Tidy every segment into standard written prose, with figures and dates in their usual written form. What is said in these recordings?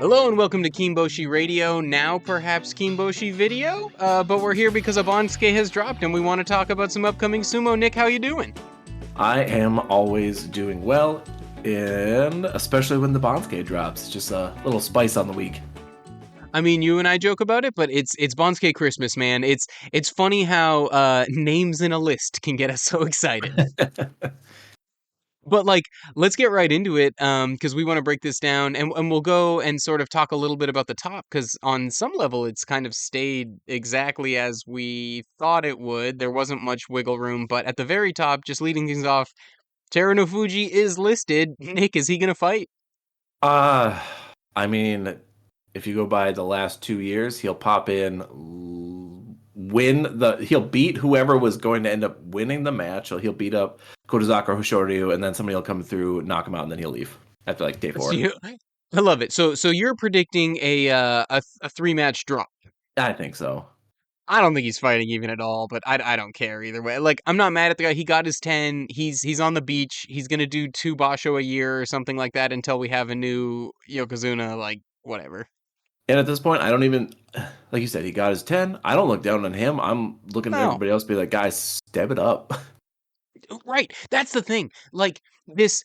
Hello and welcome to Kimboshi Radio, now perhaps Kimboshi Video, but we're here because a Banzuke has dropped and we want to talk about some upcoming sumo. Nick, how you doing? I am always doing well, and especially when the Banzuke drops, just a little spice on the week. I mean, you and I joke about it, but it's Banzuke Christmas, man. It's funny how names in a list can get us so excited. But let's get right into it, because we want to break this down, and we'll go and sort of talk a little bit about the top, because on some level it's kind of stayed exactly as we thought it would. There wasn't much wiggle room, but at the very top, just leading things off, Teru no Fuji is listed. Nick, is he gonna fight? Uh, I mean, if you go by the last 2 years, he'll pop in, he'll beat whoever was going to end up winning the match. So he'll beat up Kotozaka or Hoshoryu, and then somebody will come through, knock him out, and then he'll leave after like day 4. I love it. So you're predicting a 3-match draw. I think so. I don't think he's fighting even at all, but I don't care either way. Like, I'm not mad at the guy. He got his 10. He's on the beach. He's gonna do 2 Basho a year or something like that until we have a new Yokozuna. Like, whatever. And at this point, I don't even, like you said, he got his 10. I don't look down on him. I'm looking at everybody else, be like, guys, step it up. Right. That's the thing. Like, this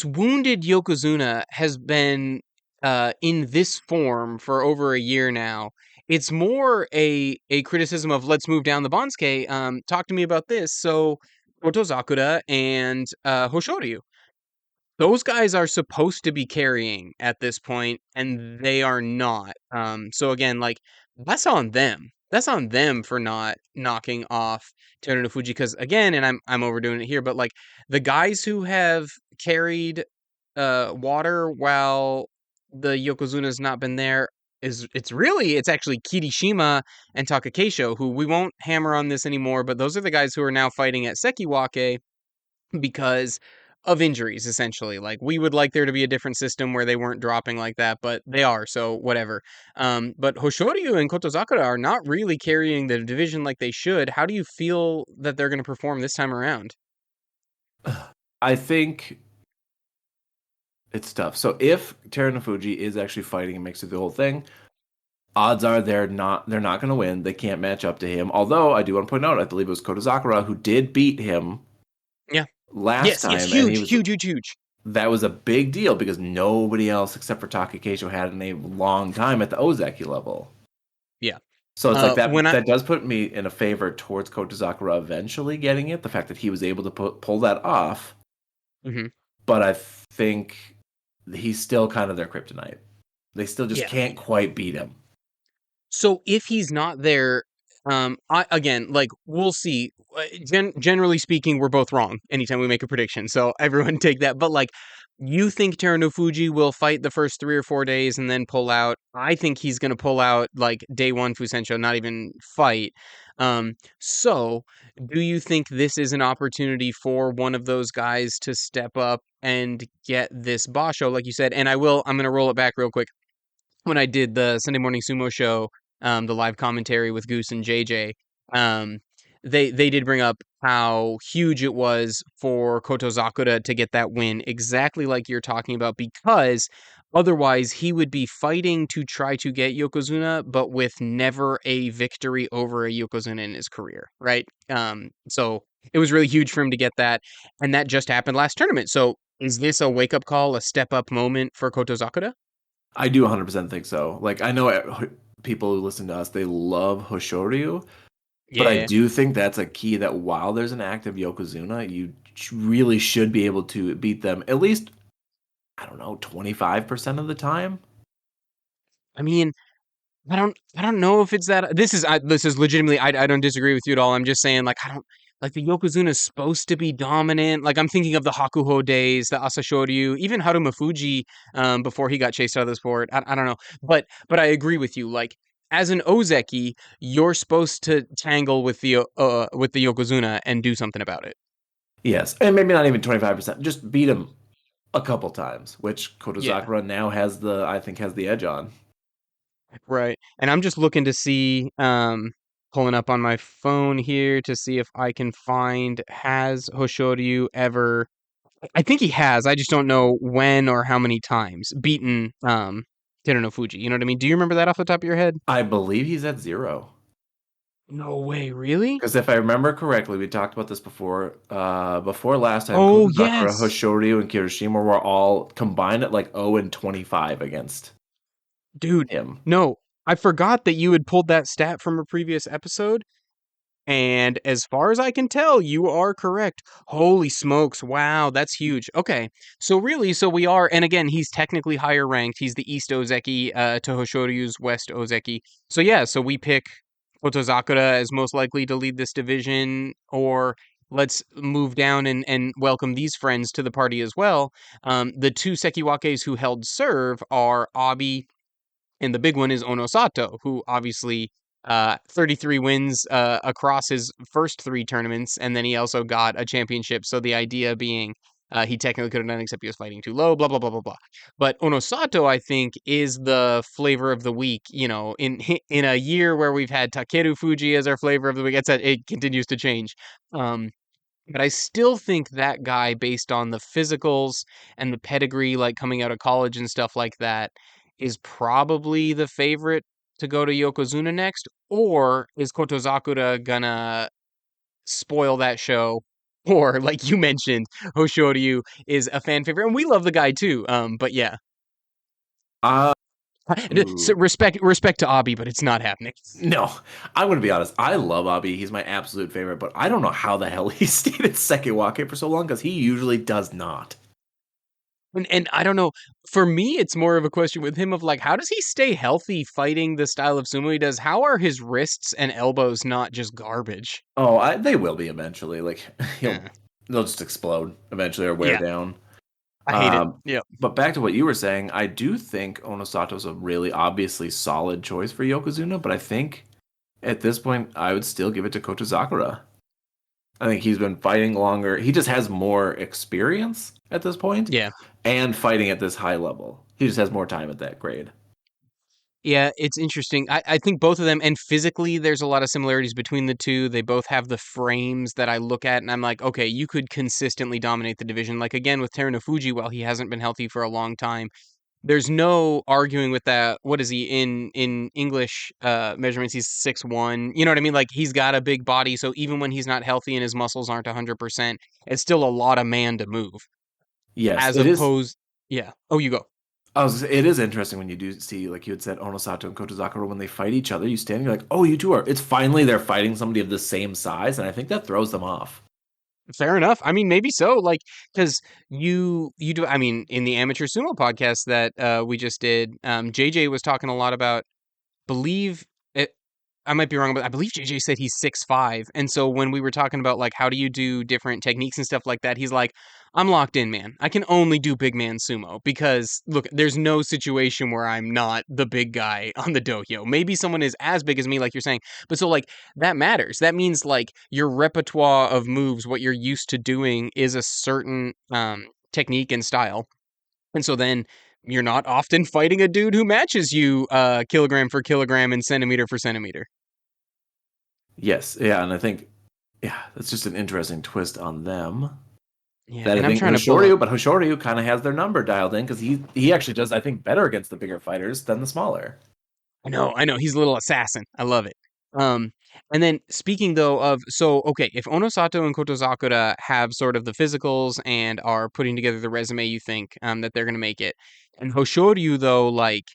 wounded Yokozuna has been in this form for over a year now. It's more a criticism of let's move down the Banzuke. Talk to me about this. So Otozakura and Hoshoryu. Those guys are supposed to be carrying at this point, and they are not. So again, like, that's on them. That's on them for not knocking off Teru no Fuji. Because again, and I'm overdoing it here, but like the guys who have carried water while the Yokozuna's not been there it's actually Kirishima and Takakeisho, who we won't hammer on this anymore, but those are the guys who are now fighting at Sekiwake because of injuries, essentially. Like, we would like there to be a different system where they weren't dropping like that, but they are, so whatever. But Hoshoryu and Kotozakura are not really carrying the division like they should. How do you feel that they're going to perform this time around? I think it's tough. So if Teru no Fuji is actually fighting and makes it the whole thing, odds are they're not going to win. They can't match up to him. Although I do want to point out, I believe it was Kotozakura who did beat him. Yeah. Last time. Yes, huge. That was a big deal because nobody else except for Takakeisho had in a long time at the Ozeki level. Yeah. So it's like that does put me in a favor towards Kotozakura eventually getting it. The fact that he was able to pull that off. Mm-hmm. But I think he's still kind of their kryptonite. They still just can't quite beat him. So if he's not there, we'll see. Generally speaking, we're both wrong anytime we make a prediction. So everyone take that. But like, you think Teru no Fuji will fight the first 3 or 4 days and then pull out? I think he's going to pull out like day 1 Fusensho, not even fight. So do you think this is an opportunity for one of those guys to step up and get this Basho, like you said? And I'm going to roll it back real quick. When I did the Sunday Morning Sumo show, the live commentary with Goose and JJ, they did bring up how huge it was for Kotozakura to get that win, exactly like you're talking about, because otherwise he would be fighting to try to get Yokozuna, but with never a victory over a Yokozuna in his career, right? So it was really huge for him to get that, and that just happened last tournament. So is this a wake-up call, a step-up moment for Kotozakura? I do 100% think so. Like, I know people who listen to us, they love Hoshoryu. Yeah. But I do think that's a key that while there's an active Yokozuna, you really should be able to beat them at least, I don't know, 25% of the time. I mean, I don't know if it's that. This is legitimately. I don't disagree with you at all. I'm just saying, like, I don't like the Yokozuna is supposed to be dominant. Like, I'm thinking of the Hakuho days, the Asashoryu, even Haruma Fuji, before he got chased out of the sport. I don't know, but I agree with you. Like, as an Ozeki, you're supposed to tangle with the Yokozuna and do something about it. Yes, and maybe not even 25%. Just beat him a couple times, which Kotozakura now has the edge on. Right. And I'm just looking to see, pulling up on my phone here to see if I can find, has Hoshoryu ever, I think he has, I just don't know when or how many times, beaten Teru no Fuji. You know what I mean? Do you remember that off the top of your head? I believe he's at 0. No way, really? Because if I remember correctly, we talked about this before. Before last time, Oh, Kotozakura, yes. Hoshoryu, and Kirishima were all combined at like 0 and 25 against Dude, him. no. I forgot that you had pulled that stat from a previous episode. And as far as I can tell, you are correct. Holy smokes. Wow, that's huge. Okay. So really, so we are, and again, he's technically higher ranked. He's the East Ozeki to Hoshoryu's West Ozeki. So yeah, so we pick Otozakura as most likely to lead this division, or let's move down and welcome these friends to the party as well. The two Sekiwakes who held serve are Abi, and the big one is Onosato, who obviously 33 wins across his first 3 tournaments, and then he also got a championship. So the idea being he technically could have done, except he was fighting too low, blah, blah, blah, blah, blah. But Onosato, I think, is the flavor of the week. You know, in a year where we've had Takeru Fuji as our flavor of the week, it continues to change. Um, but I still think that guy, based on the physicals and the pedigree, like coming out of college and stuff like that, is probably the favorite to go to Yokozuna next. Or is Kotozakura gonna spoil that show? Or, like you mentioned, Hoshoryu is a fan favorite, and we love the guy too. But yeah, Uh, so ooh. respect to Abi, but it's not happening. No, I'm going to be honest. I love Abi. He's my absolute favorite, but I don't know how the hell he stayed at Sekiwake for so long because he usually does not. And I don't know. For me, it's more of a question with him of like, how does he stay healthy fighting the style of sumo he does? How are his wrists and elbows not just garbage? Oh, they will be eventually. Like he'll Eh, they'll just explode eventually or wear yeah, down. I hate it. Um, Yep. but back to what you were saying, I do think Onosato's a really obviously solid choice for Yokozuna, but I think at this point I would still give it to Kotozakura. I think he's been fighting longer. He just has more experience at this point Yeah. and fighting at this high level. He just has more time at that grade. Yeah, it's interesting. I think both of them, and physically, there's a lot of similarities between the two. They both have the frames that I look at, and I'm like, okay, you could consistently dominate the division. Like, again, with Teru Fuji, while he hasn't been healthy for a long time, there's no arguing with that. What is he in English measurements? He's 6'1". You know what I mean? Like he's got a big body, so even when he's not healthy and his muscles aren't 100%, it's still a lot of man to move. Yes, As it is. opposed, yeah. Oh, you go. It is interesting when you do see, like you had said, Onosato and Kotozakura, when they fight each other, you stand and you're like, oh, you two are. It's finally they're fighting somebody of the same size, and I think that throws them off. Fair enough. I mean, maybe so. Like, because you do. I mean, in the amateur sumo podcast that we just did, JJ was talking a lot about believe it, I might be wrong, but I believe JJ said he's 6'5". And so when we were talking about like how do you do different techniques and stuff like that, he's like, I'm locked in, man. I can only do big man sumo because look, there's no situation where I'm not the big guy on the dohyo. Maybe someone is as big as me, like you're saying, but so like that matters. That means like your repertoire of moves, what you're used to doing, is a certain technique and style. And so then you're not often fighting a dude who matches you kilogram for kilogram and centimeter for centimeter. Yes, yeah, and I think, yeah, that's just an interesting twist on them. Yeah, That I and I'm think trying to pull up. Hoshoryu kind of has their number dialed in because he actually does, I think, better against the bigger fighters than the smaller. I know, he's a little assassin. I love it. Um, and then speaking though of so okay, if Onosato and Kotozakura have sort of the physicals and are putting together the resume, you think that they're gonna make it, and Hoshoryu though, like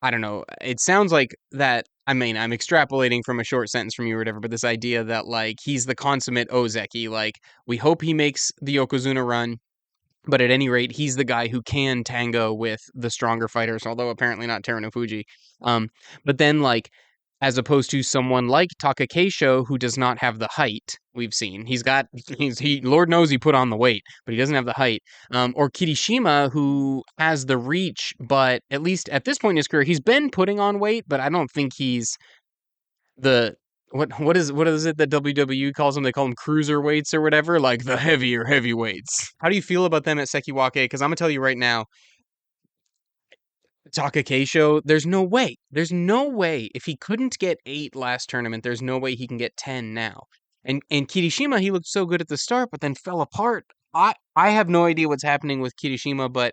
I don't know. It sounds like that. I mean, I'm extrapolating from a short sentence from you or whatever, but this idea that like he's the consummate Ozeki. Like we hope he makes the Yokozuna run, but at any rate, he's the guy who can tango with the stronger fighters. Although apparently not Teru Fuji. Um, but then like as opposed to someone like Takakeisho who does not have the height we've seen. He Lord knows he put on the weight, but he doesn't have the height. Or Kirishima who has the reach, but at least at this point in his career, he's been putting on weight, but I don't think he's the what is it that WWE calls them? They call them cruiserweights or whatever, like the heavier heavyweights. How do you feel about them at Sekiwake? Because I'm gonna tell you right now, Takakeisho, there's no way. There's no way. If he couldn't get 8 last tournament, there's no way he can get 10 now. And Kirishima, he looked so good at the start, but then fell apart. I have no idea what's happening with Kirishima, but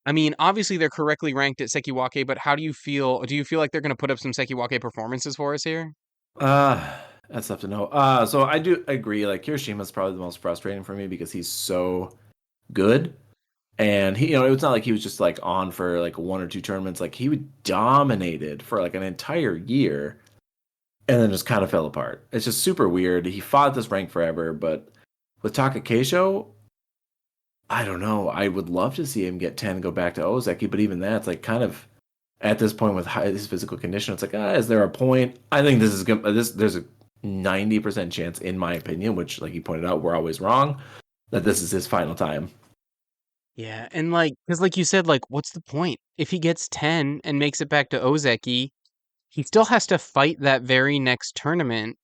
I mean, obviously they're correctly ranked at Sekiwake, but how do you feel? Do you feel like they're going to put up some Sekiwake performances for us here? Uh, that's tough to know. So I do agree. Like Hiroshima's probably the most frustrating for me because he's so good. And he, it's not like he was just like on for like one or two tournaments. Like he dominated for like an entire year and then just kind of fell apart. It's just super weird. He fought this rank forever, but with Takakeisho, I don't know. I would love to see him get 10 and go back to Ozeki, but even that's like kind of at this point with his physical condition, it's like, is there a point? I think this is good. There's a 90% chance, in my opinion, which, like you pointed out, we're always wrong, that this is his final time. Yeah, and like, because like you said, like, what's the point? If he gets 10 and makes it back to Ozeki, he still has to fight that very next tournament.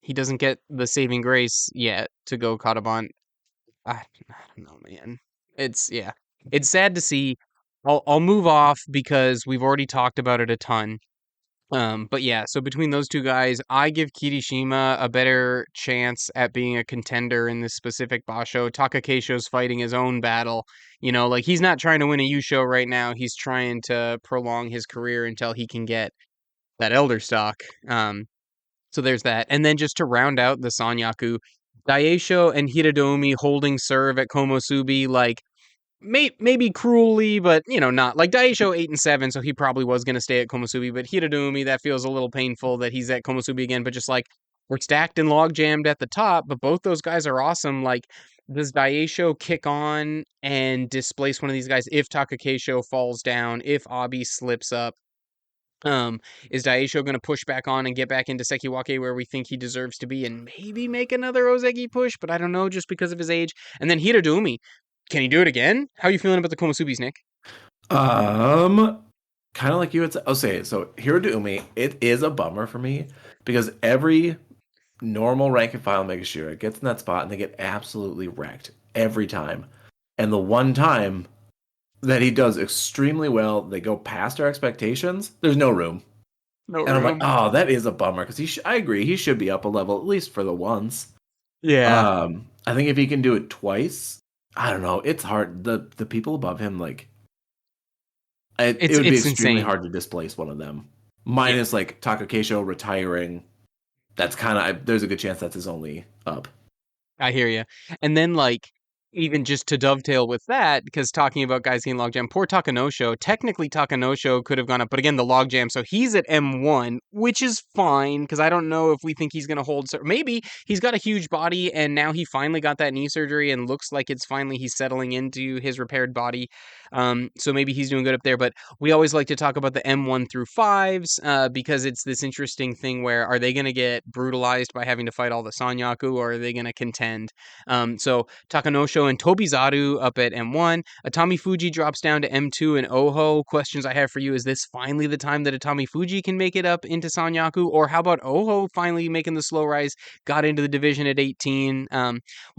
He doesn't get the saving grace yet to go Kataban. I don't know, man. Yeah, it's sad to see. I'll move off because we've already talked about it a ton. But yeah, so between those two guys, I give Kirishima a better chance at being a contender in this specific Basho. Takakeisho's fighting his own battle. Like he's not trying to win a yusho right now. He's trying to prolong his career until he can get that elder stock. So there's that. And then just to round out the sanyaku, Daisho and Hiradomi holding serve at Komosubi, like maybe cruelly, but not like Daisho 8-7, so he probably was gonna stay at Komosubi. But Hiradomi, that feels a little painful that he's at Komosubi again. But just like we're stacked and log jammed at the top, but both those guys are awesome. Like, does Daisho kick on and displace one of these guys if Takakeisho falls down, if Abi slips up? Um, is Daisho going to push back on and get back into Sekiwake where we think he deserves to be and maybe make another Ozeki push? But I don't know, just because of his age. And then Hiradumi, can he do it again? How are you feeling about the Komosubis, Nick? Kind of like you would say. I'll say it. So Hirodoumi, it is a bummer for me because every normal rank and file Maegashira gets in that spot and they get absolutely wrecked every time. And the one time that he does extremely well, they go past our expectations. There's no room. No And I'm like, room. oh, that is a bummer because I agree, he should be up a level at least for the once. Yeah. I think if he can do it twice, I don't know. It's hard. The people above him, like, it would be It's extremely insane. hard to displace one of them. Yeah. Minus like Takakeisho retiring. That's kind of there's a good chance that's his only up. I hear you. And then, like, even just to dovetail with that, because talking about guys getting logjam, poor Takanosho. Technically, Takanosho could have gone up, but again, the logjam. So he's at M1, which is fine, because I don't know if we think he's going to hold. Maybe he's got a huge body, and now he finally got that knee surgery, and looks like it's finally he's settling into his repaired body. So maybe he's doing good up there. But we always like to talk about the M1 through 5s, because it's this interesting thing where are they going to get brutalized by having to fight all the Sanyaku, or are they going to contend? So Takanosho and Tobizaru up at M1. Atami Fuji drops down to M2 and Oho. Questions I have for you: is this finally the time that Atami Fuji can make it up into Sanyaku? Or how about Oho finally making the slow rise, got into the division at 18?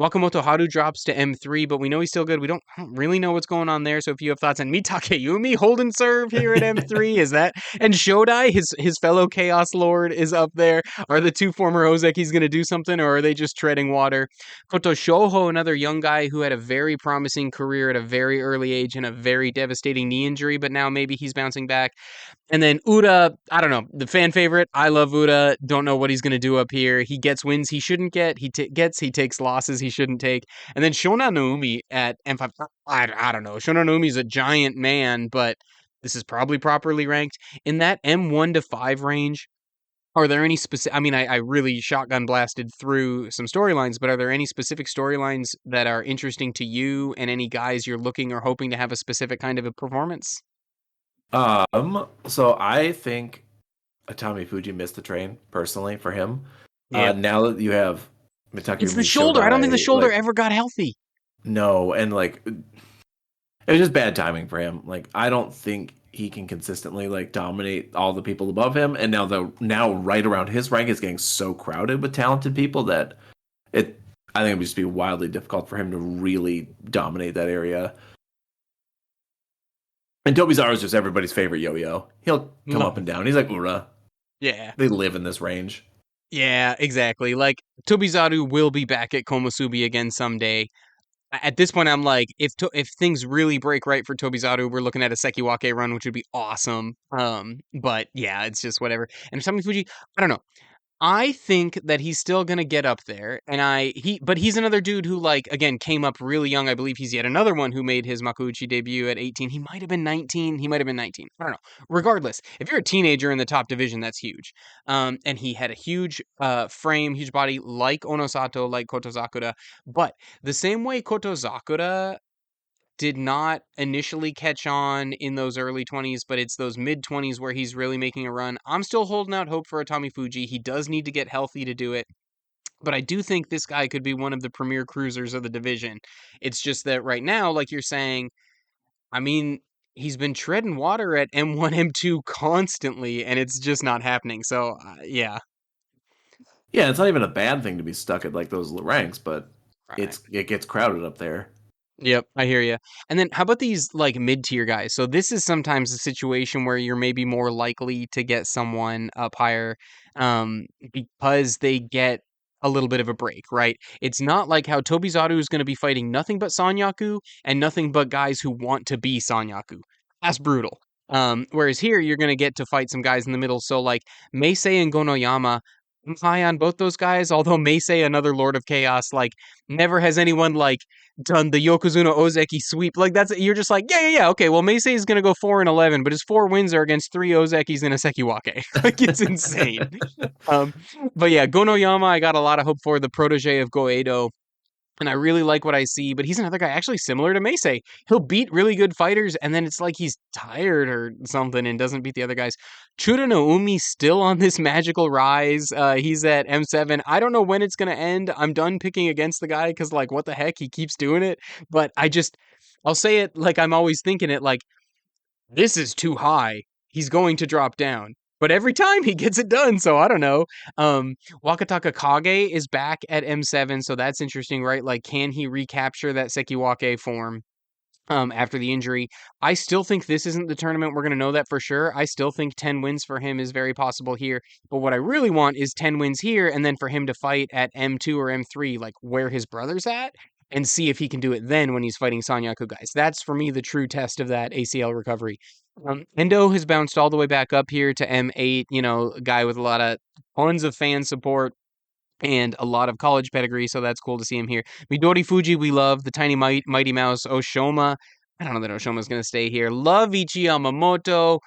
Wakamoto Haru drops to M3, but we know he's still good. I don't really know what's going on there. So if you have thoughts on Takeyumi holding serve here at M3, is that, and Shodai, his fellow Chaos Lord, is up there. Are the two former Ozekis going to do something, or are they just treading water? Koto Shoho, another young guy who had a very promising career at a very early age and a very devastating knee injury, but now maybe he's bouncing back. And then Uda, I don't know, the fan favorite. I love Uda. Don't know what he's going to do up here. He gets wins he shouldn't get. He takes losses he shouldn't take. And then Shona Naomi at M5. I don't know. Shona Naomi's a giant man, but this is probably properly ranked in that M1 to 5 range. Are there any specific? I mean, I really shotgun blasted through some storylines, but are there any specific storylines that are interesting to you, and any guys you're looking or hoping to have a specific kind of a performance? So I think Atami Fuji missed the train personally for him. Yeah, Now that you have it's the Mitakumi shoulder. I don't think the Shodai, shoulder like, ever got healthy. no, and like it was just bad timing for him. Like I don't think he can consistently like dominate all the people above him. And now right around his rank is getting so crowded with talented people that it I think it would just be wildly difficult for him to really dominate that area. And Tobizaru is just everybody's favorite yo-yo. He'll come up Love. and down. He's like Ura. Yeah, They live in this range. yeah, exactly. Like Tobizaru will be back at Komosubi again someday. At this point, I'm like, if things really break right for Tobizaru, we're looking at a Sekiwake run, which would be awesome. But yeah, it's just whatever. And Tommy Fuji, I don't know. I think that he's still gonna get up there, and but he's another dude who, like, again, came up really young. I believe he's yet another one who made his Makuuchi debut at 18. He might have been 19. He might have been 19. I don't know. Regardless, if you're a teenager in the top division, that's huge. And he had a huge frame, huge body, like Onosato, like Kotozakura. But the same way Kotozakura did not initially catch on in those early 20s, but it's those mid 20s where he's really making a run. I'm still holding out hope for a Tommy Fuji. He does need to get healthy to do it, but I do think this guy could be one of the premier cruisers of the division. It's just that right now, like you're saying, I mean, he's been treading water at M1, M2 constantly, and it's just not happening. So, yeah. Yeah, it's not even a bad thing to be stuck at like those ranks, but Right. it gets crowded up there. Yep, I hear you. And then how about these like mid-tier guys? So this is sometimes a situation where you're maybe more likely to get someone up higher because they get a little bit of a break, right? It's not like how Tobizaru is going to be fighting nothing but sanyaku and nothing but guys who want to be sanyaku. That's brutal. Whereas here you're going to get to fight some guys in the middle. So like Meisei and Gonoyama, I'm high on both those guys, although Meisei, another Lord of Chaos, like never has anyone like done the Yokozuna Ozeki sweep. Like that's you're just like, yeah, okay. Well, Meisei is gonna go 4-11, but his 4 wins are against 3 Ozekis and a Sekiwake. Like it's insane. Um, but yeah, Gonoyama, I got a lot of hope for, the protege of Goeido. And I really like what I see, but he's another guy actually similar to Meisei. He'll beat really good fighters, and then it's like he's tired or something and doesn't beat the other guys. Chura no Umi's still on this magical rise. He's at M7. I don't know when it's going to end. I'm done picking against the guy because, like, what the heck? He keeps doing it. But I'll say it like I'm always thinking it, like, this is too high. He's going to drop down. But every time he gets it done, so I don't know. Um, Wakatakakage is back at M7, so that's interesting, right? Like, can he recapture that Sekiwake form? After the injury. I still think this isn't the tournament. We're going to know that for sure. I still think 10 wins for him is very possible here. But what I really want is 10 wins here and then for him to fight at M2 or M3, like where his brother's at, and see if he can do it then when he's fighting Sanyaku guys. That's for me the true test of that ACL recovery. Endo has bounced all the way back up here to M8, a guy with a lot of tons of fan support and a lot of college pedigree, so that's cool to see him here. Midori Fuji, we love. The tiny Mighty Mouse, Oshoma. I don't know that Oshoma's going to stay here. Love Ichi Yamamoto.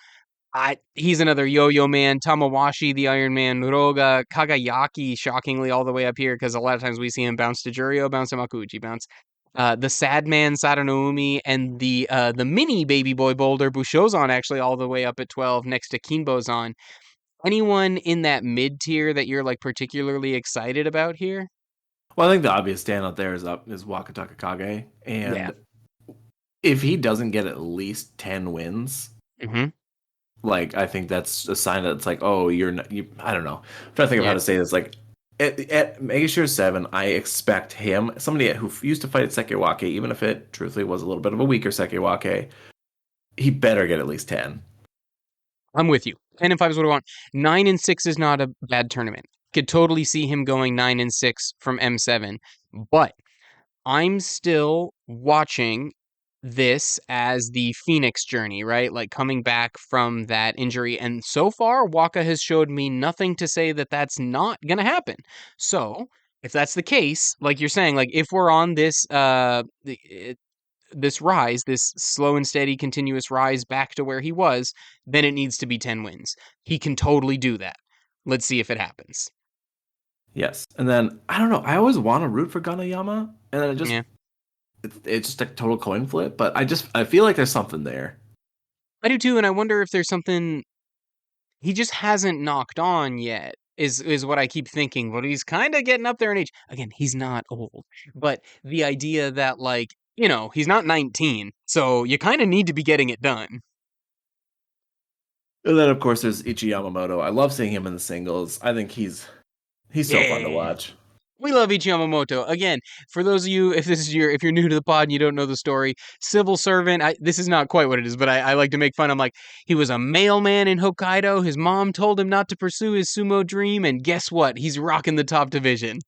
He's another yo-yo man. Tamawashi, the Iron Man. Roga. Kagayaki, shockingly, all the way up here, because a lot of times we see him bounce to Jurio, bounce to Makuuchi, bounce. The Sad Man, Sadanoumi, and the mini Baby Boy Boulder, Bushozan, actually, all the way up at 12, next to Kinbozan. Anyone in that mid tier that you're like particularly excited about here? Well, I think the obvious standout there is Wakatakakage, Yeah. and if he doesn't get at least 10 wins, Mm-hmm. like I think that's a sign that it's like, oh, you're not, you. I don't know. I'm trying to think of how Yeah. to say this. Like at Maegashira 7, I expect him, somebody who used to fight at Sekiwake, even if it truthfully was a little bit of a weaker Sekiwake, he better get at least 10. I'm with you. 10-5 is what I want. 9-6 is not a bad tournament. Could totally see him going 9-6 from M7. But I'm still watching this as the Phoenix journey, right? Like coming back from that injury. And so far, Waka has showed me nothing to say that that's not going to happen. So if that's the case, like you're saying, like if we're on this rise, this slow and steady, continuous rise back to where he was, then it needs to be 10 wins. He can totally do that. Let's see if it happens. Yes, and then I don't know. I always want to root for Ganayama, and then Yeah. it's just a total coin flip. But I feel like there's something there. I do too, and I wonder if there's something he just hasn't knocked on yet. Is what I keep thinking, but he's kind of getting up there in age. Again, he's not old, but the idea that like he's not 19, so you kind of need to be getting it done. And then of course there's Ichi Yamamoto. I love seeing him in the singles. I think he's so fun to Yeah. watch. We love Ichi Yamamoto. Again, for those of you, if you're new to the pod and you don't know the story, civil servant. This is not quite what it is, but I like to make fun. I'm like, he was a mailman in Hokkaido. His mom told him not to pursue his sumo dream, and guess what? He's rocking the top division.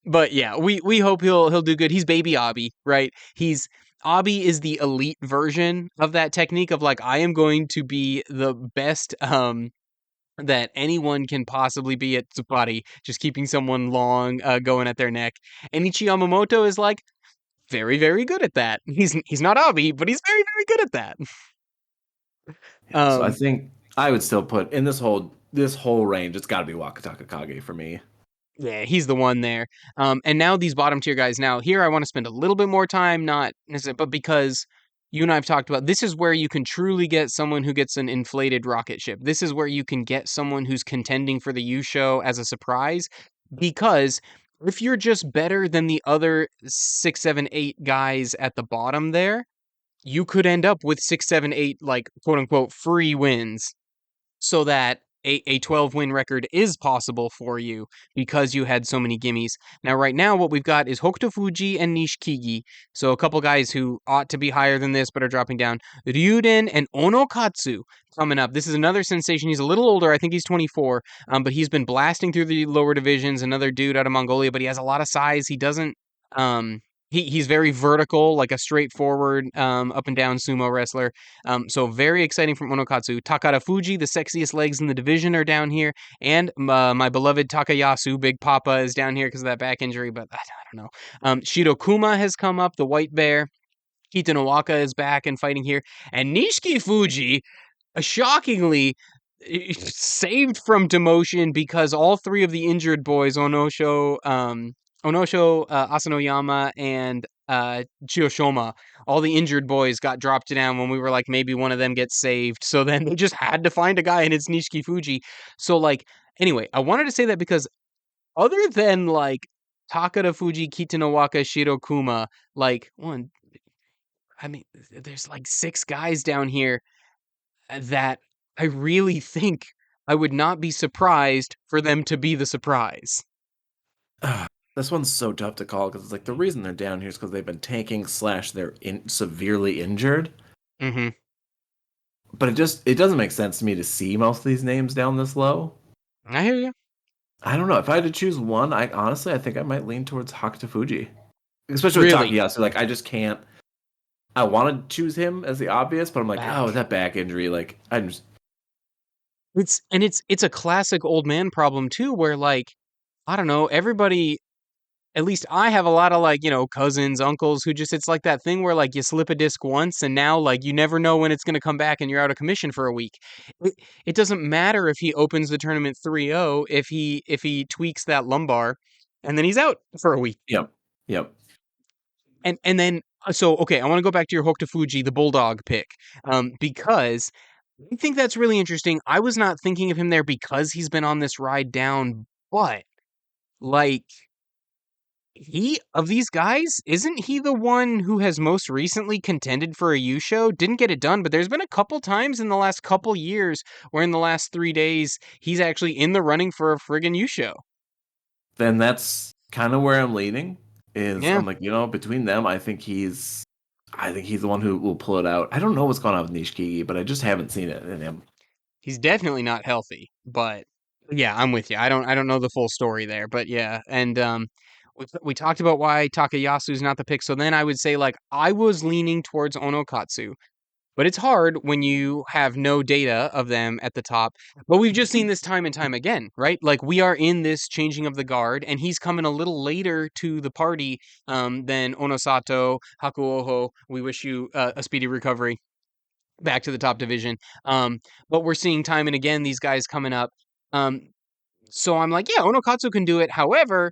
But yeah, we hope he'll do good. He's baby Abi, right? He's Abi is the elite version of that technique of like I am going to be the best that anyone can possibly be at Tsupari, just keeping someone long going at their neck. And Ichi Yamamoto is like very very good at that. He's not Abi, but he's very very good at that. Yeah, so I Um think I would still put in this whole range. It's got to be Wakatakakage for me. Yeah, he's the one there. And now these bottom tier guys. Now here, I want to spend a little bit more time, not necessarily, but because you and I have talked about this is where you can truly get someone who gets an inflated rocket ship. This is where you can get someone who's contending for the yusho as a surprise. Because if you're just better than the other 6, 7, 8 guys at the bottom there, you could end up with 6, 7, 8 like quote unquote free wins so that a 12 win record is possible for you because you had so many gimmies. Now, right now, what we've got is Hokuto Fuji and Nishikigi. So, a couple guys who ought to be higher than this but are dropping down. Ryuden and Onokatsu coming up. This is another sensation. He's a little older. I think he's 24, but he's been blasting through the lower divisions. Another dude out of Mongolia, but he has a lot of size. He doesn't. Um, he's very vertical, like a straightforward up and down sumo wrestler. So very exciting from Onokatsu. Takara Fuji, the sexiest legs in the division, are down here, and my beloved Takayasu, Big Papa, is down here because of that back injury. But I don't know. Shirokuma has come up, the White Bear. Kitanowaka is back and fighting here, and Nishiki Fuji shockingly saved from demotion because all three of the injured boys, Onosho, Asanoyama, and Chiyoshoma, all the injured boys got dropped down when we were like, maybe one of them gets saved. So then they just had to find a guy, and it's Nishiki Fuji. So, like, anyway, I wanted to say that because other than, like, Takara Fuji, Kitanowaka, Shirokuma, like, I mean, there's like 6 guys down here that I really think I would not be surprised for them to be the surprise. This one's so tough to call because it's like the reason they're down here is because they've been tanking / they're severely injured. Mhm. But it doesn't make sense to me to see most of these names down this low. I hear you. I don't know. If I had to choose one, I think I might lean towards Hakuto Fuji. Especially with Really. Takayasu. Like I just can't I want to choose him as the obvious, but I'm like, Back. oh, that back injury, like I'm just It's a classic old man problem too, where like, I don't know, everybody at least I have a lot of like, cousins, uncles who just it's like that thing where like you slip a disc once and now like you never know when it's gonna come back and you're out of commission for a week. It, it doesn't matter if he opens the tournament 3-0 if he tweaks that lumbar and then he's out for a week. yep. Yep. And then so okay, I want to go back to your Hokuto Fuji, the bulldog pick, because I think that's really interesting. I was not thinking of him there because he's been on this ride down, but like he of these guys, isn't he the one who has most recently contended for a U show? Didn't get it done, but there's been a couple times in the last couple years where in the last 3 days he's actually in the running for a friggin' U show. Then that's kind of where I'm leaning. Is Yeah, I'm like, between them, I think he's the one who will pull it out. I don't know what's going on with Nishikigi, but I just haven't seen it in him. he's definitely not healthy, but yeah, I'm with you. I don't know the full story there, but yeah, and we talked about why Takayasu's not the pick. So then I would say like I was leaning towards Onokatsu, but it's hard when you have no data of them at the top. But we've just seen this time and time again, right? Like we are in this changing of the guard, and he's coming a little later to the party than Onosato, Hakuoho. We wish you a speedy recovery back to the top division. But we're seeing time and again these guys coming up. Um, so I'm like, yeah, Onokatsu can do it. However,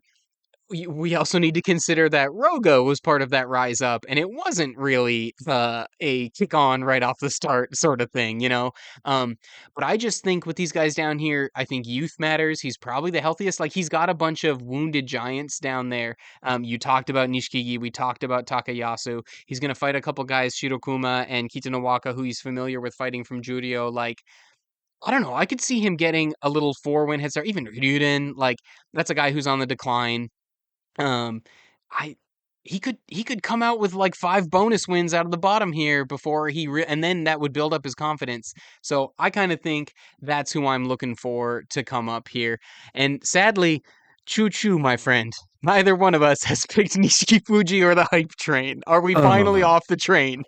we also need to consider that Rogo was part of that rise up, and it wasn't really a kick on right off the start sort of thing, you know. But I just think with these guys down here, I think youth matters. He's probably the healthiest. Like he's got a bunch of wounded giants down there. You talked about Nishikigi, we talked about Takayasu. He's gonna fight a couple guys, Shirokuma and Kitanowaka, who he's familiar with fighting from Jurio. Like I don't know, I could see him getting a little 4-win head start. Even Ryuden, like that's a guy who's on the decline. um, I he could come out with like 5 bonus wins out of the bottom here before and then that would build up his confidence. So I kind of think that's who I'm looking for to come up here. And sadly, choo choo, my friend. Neither one of us has picked Nishiki Fuji or the hype train. Are we finally Oh, off the train?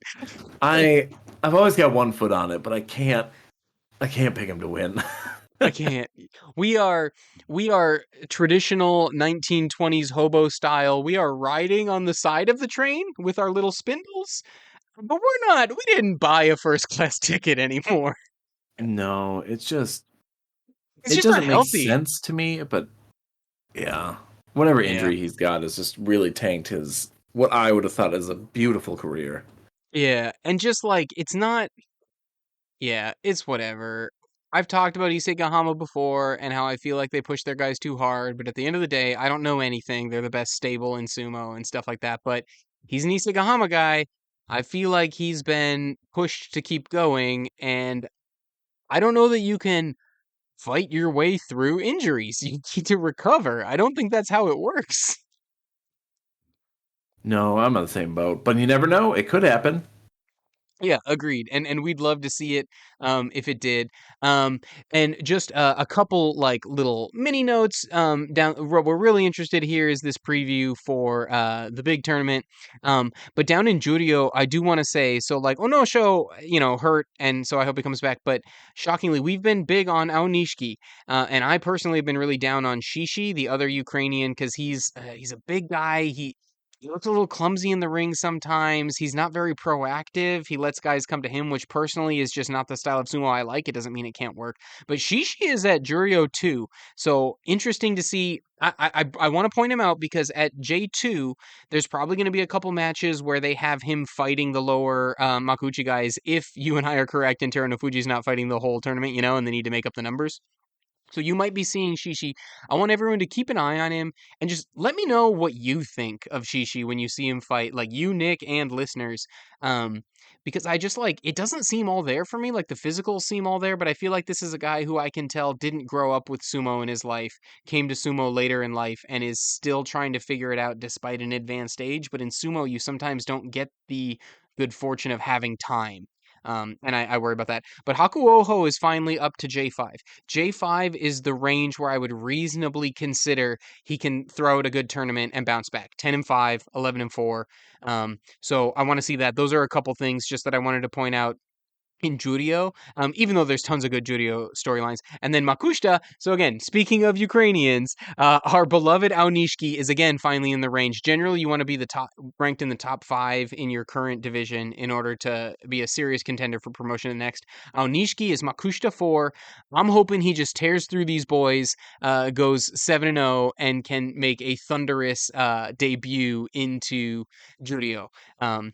I've always got one foot on it, but I can't pick him to win. I can't. We are we are traditional 1920s hobo style. We are riding on the side of the train with our little spindles, but we're not. We didn't buy a first class ticket anymore. No, It's it just not doesn't make healthy. sense to me, but yeah. Whatever Yeah. injury he's got has just really tanked his what I would have thought is a beautiful career. Yeah, and just like it's not. Yeah, it's whatever. I've talked about Issei Gahama before and how I feel like they push their guys too hard, but at the end of the day, I don't know anything. They're the best stable in sumo and stuff like that, but he's an Issei Gahama guy. I feel like he's been pushed to keep going, and I don't know that you can fight your way through injuries. You need to recover. I don't think that's how it works. No, I'm on the same boat, but you never know. It could happen. Yeah, agreed. And we'd love to see it if it did. Um and just a couple like little mini notes down what we're really interested here is this preview for the big tournament. But down in Jurio, I do want to say so like Onosho, hurt and so I hope he comes back, but shockingly we've been big on Aonishiki. And I personally have been really down on Shishi, the other Ukrainian cuz he's a big guy. He looks a little clumsy in the ring sometimes. He's not very proactive. He lets guys come to him, which personally is just not the style of sumo I like. It doesn't mean it can't work. But Shishi is at Jurio too, so interesting to see. I want to point him out because at J2, there's probably going to be a couple matches where they have him fighting the lower Makuchi guys. If you and I are correct, and Teru Fuji's not fighting the whole tournament, and they need to make up the numbers. So you might be seeing Shishi. I want everyone to keep an eye on him and just let me know what you think of Shishi when you see him fight, like you, Nick, and listeners. Um, because I just like it doesn't seem all there for me. Like the physicals seem all there, but I feel like this is a guy who I can tell didn't grow up with sumo in his life, came to sumo later in life, and is still trying to figure it out despite an advanced age. But in sumo, you sometimes don't get the good fortune of having time. And I worry about that. But Hakuoho is finally up to J5. J5 is the range where I would reasonably consider he can throw at a good tournament and bounce back. 10 and 5, 11 and 4. So I want to see that. Those are a couple things just that I wanted to point out in Jurio, even though there's tons of good Jurio storylines. And then Makushita, so again, speaking of Ukrainians, our beloved Aonishiki is again finally in the range. Generally, you want to be the top ranked in the top 5 in your current division in order to be a serious contender for promotion to the next. Aonishiki is Makushita 4. I'm hoping he just tears through these boys, goes 7 and 0, and can make a thunderous debut into Jurio. Um,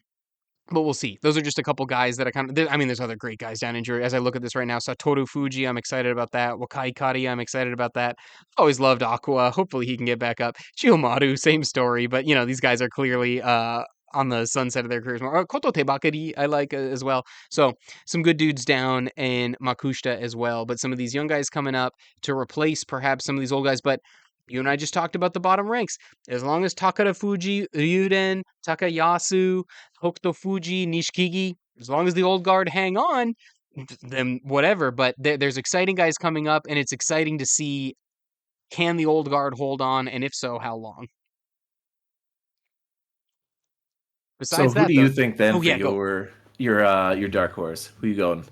but we'll see. Those are just a couple guys that I mean, there's other great guys down in Jury. As I look at this right now, Satoru Fuji, I'm excited about that. Wakai Kari, I'm excited about that. Always loved Aqua. Hopefully he can get back up. Chiyomaru, same story. But, these guys are clearly on the sunset of their careers. Koto Tebakari, I like as well. So some good dudes down in Makushita as well. But some of these young guys coming up to replace perhaps some of these old guys. But you and I just talked about the bottom ranks. As long as Takara Fuji, Ryuden, Takayasu, Hokuto Fuji, Nishikigi, as long as the old guard hang on, then whatever. But there's exciting guys coming up, and it's exciting to see can the old guard hold on, and if so, how long. So Besides who that, do you though, think then oh for yeah, go. your dark horse? Who you going?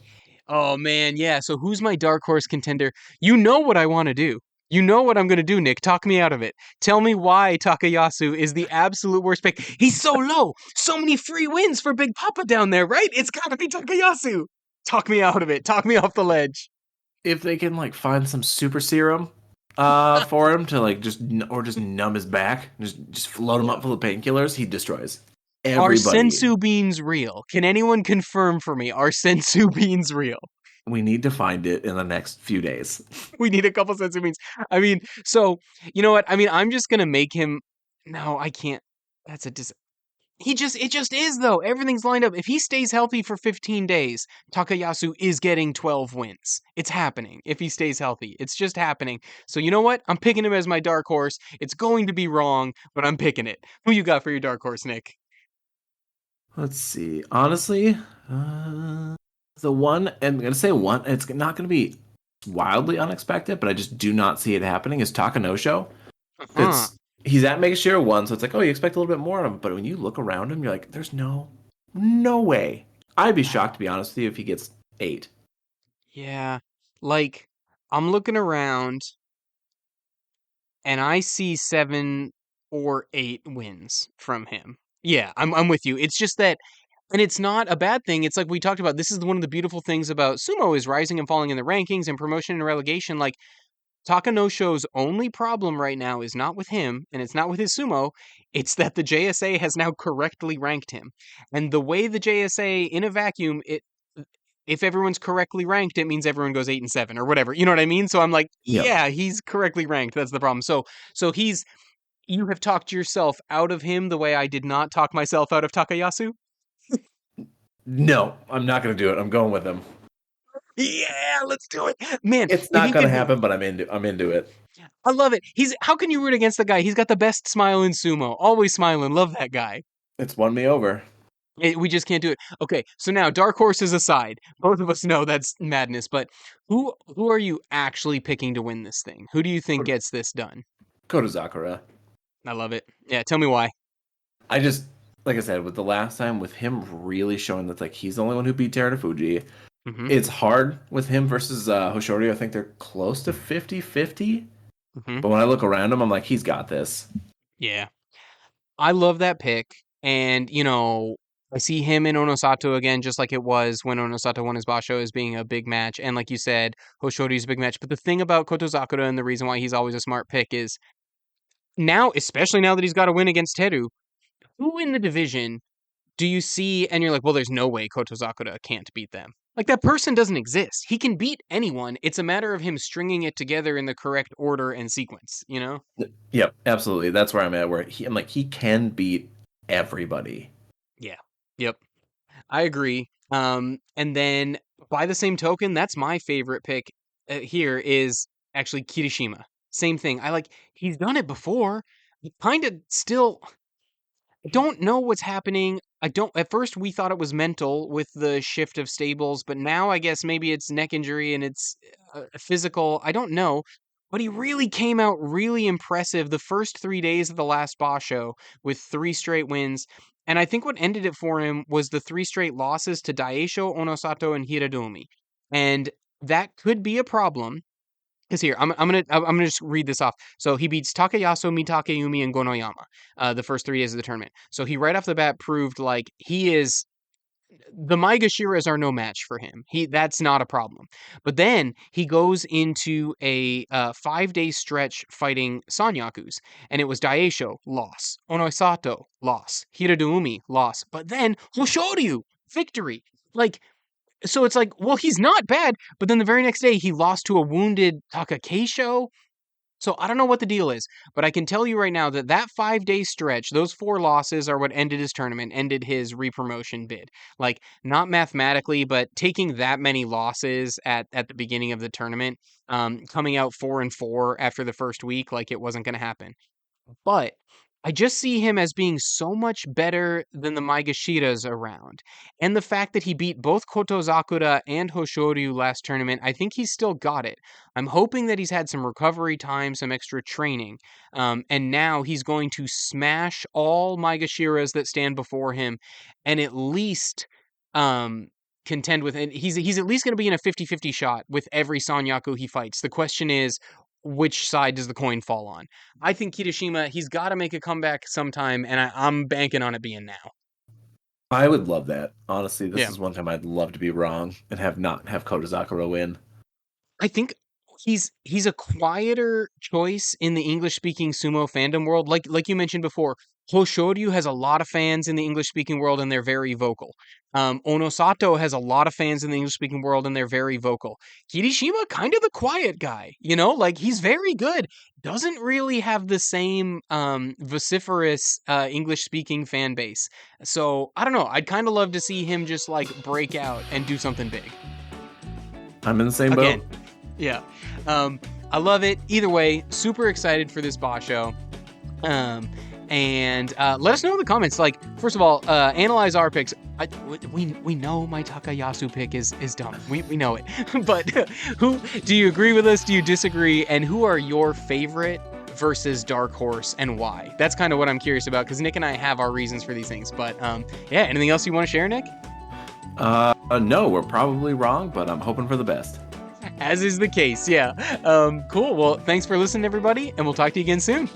Oh man, yeah. So who's my dark horse contender? You know what I want to do. You know what I'm going to do, Nick. Talk me out of it. Tell me why Takayasu is the absolute worst pick. He's so low. So many free wins for Big Papa down there, right? It's got to be Takayasu. Talk me out of it. Talk me off the ledge. If they can like find some super serum for him to like just numb his back, just float him Yeah. up full of painkillers, he destroys Are everybody. sensu beans real? Can anyone confirm for me? Are sensu beans real? We need to find it in the next few days. We need a couple sensu beans. I mean, so you know what? I mean, I'm just gonna make him. No, I can't. That's a it just is though. Everything's lined up. If he stays healthy for 15 days, Takayasu is getting 12 wins. It's happening. If he stays healthy, it's just happening. So you know what? I'm picking him as my dark horse. It's going to be wrong, but I'm picking it. Who you got for your dark horse, Nick? Let's see. Honestly, the one I'm gonna say one. It's not gonna be wildly unexpected, but I just do not see it happening. Is Takanosho? Huh. He's at Maegashira 1, so it's like, oh, you expect a little bit more of him. But when you look around him, you're like, there's no way. I'd be shocked, to be honest with you, if he gets 8. Yeah. Like, I'm looking around and I see 7 or 8 wins from him. Yeah, I'm with you. It's just that, and it's not a bad thing. It's like we talked about. This is one of the beautiful things about sumo is rising and falling in the rankings and promotion and relegation. Like Takanosho's only problem right now is not with him and it's not with his sumo. It's that the JSA has now correctly ranked him. And the way the JSA in a vacuum, if everyone's correctly ranked, it means everyone goes 8 and 7 or whatever. You know what I mean? So I'm like, Yep. yeah, he's correctly ranked. That's the problem. So he's you have talked yourself out of him the way I did not talk myself out of Takayasu. No, I'm not going to do it. I'm going with him. Yeah, let's do it. Man, It's if not he going to could happen, but I'm into it. I love it. How can you root against the guy? He's got the best smile in sumo. Always smiling. Love that guy. It's won me over. We just can't do it. Okay, so now dark horses aside, both of us know that's madness, but who are you actually picking to win this thing? Who do you think gets this done? Kotozakura. I love it. Yeah, tell me why. I just, like I said, with the last time, with him really showing that like he's the only one who beat Terunofuji, Mm-hmm. it's hard with him versus Hoshoryu. I think they're close to 50-50. Mm-hmm. But when I look around him, I'm like, he's got this. Yeah. I love that pick. And, I see him in Onosato again, just like it was when Onosato won his Basho as being a big match. And like you said, Hoshoryu's a big match. But the thing about Kotozakura and the reason why he's always a smart pick is now, especially now that he's got a win against Teru, who in the division do you see and you're like, well, there's no way Kotozakura can't beat them? Like that person doesn't exist. He can beat anyone. It's a matter of him stringing it together in the correct order and sequence, you know? Yep, absolutely. That's where I'm at. I'm like, he can beat everybody. Yeah. Yep. I agree. And then by the same token, that's my favorite pick here is actually Kirishima. Same thing. He's done it before. Kind of still don't know what's happening. I don't. At first, we thought it was mental with the shift of stables, but now I guess maybe it's neck injury and it's physical. I don't know. But he really came out really impressive the first 3 days of the last Basho with 3 straight wins. And I think what ended it for him was the 3 straight losses to Daisho, Onosato, and Hiradomi. And that could be a problem because here, I'm gonna just read this off. So he beats Takayasu, Mitakeyumi, and Gonoyama the first 3 days of the tournament. So he right off the bat proved like he is the Maegashiras are no match for him. That's not a problem. But then he goes into a 5 day stretch fighting sanyakus, and it was Daisho loss, Onosato loss, Hiradoumi loss, but then Hoshoryu victory. Like so it's like, well, he's not bad, but then the very next day he lost to a wounded Takakeisho. So I don't know what the deal is, but I can tell you right now that that 5 day stretch, those 4 losses are what ended his tournament, ended his repromotion bid. Like not mathematically, but taking that many losses at the beginning of the tournament, coming out 4-4 after the first week, like it wasn't going to happen. But I just see him as being so much better than the Maegashiras around. And the fact that he beat both Kotozakura and Hoshoryu last tournament, I think he's still got it. I'm hoping that he's had some recovery time, some extra training. And now he's going to smash all Maegashiras that stand before him and at least um, contend with it. He's at least going to be in a 50-50 shot with every Sanyaku he fights. The question is, which side does the coin fall on? I think Kirishima, he's got to make a comeback sometime, and I'm banking on it being now. I would love that. Honestly, this Yeah. is one time I'd love to be wrong and not have Kotozakura win. I think he's a quieter choice in the English speaking sumo fandom world. Like you mentioned before, Hoshoryu has a lot of fans in the English speaking world and they're very vocal. Onosato has a lot of fans in the English speaking world and they're very vocal. Kirishima, kind of the quiet guy, like he's very good. Doesn't really have the same vociferous English speaking fan base. So I don't know. I'd kind of love to see him just like break out and do something big. I'm in the same Again, boat. yeah. I love it. Either way, super excited for this Basho. And let us know in the comments. Like, first of all, analyze our picks. We know my Takayasu pick is dumb. We know it. But who do you agree with us? Do you disagree? And who are your favorite versus Dark Horse, and why? That's kind of what I'm curious about, because Nick and I have our reasons for these things. But yeah, anything else you want to share, Nick? No, we're probably wrong, but I'm hoping for the best. As is the case, yeah. Cool. Well, thanks for listening, everybody, and we'll talk to you again soon.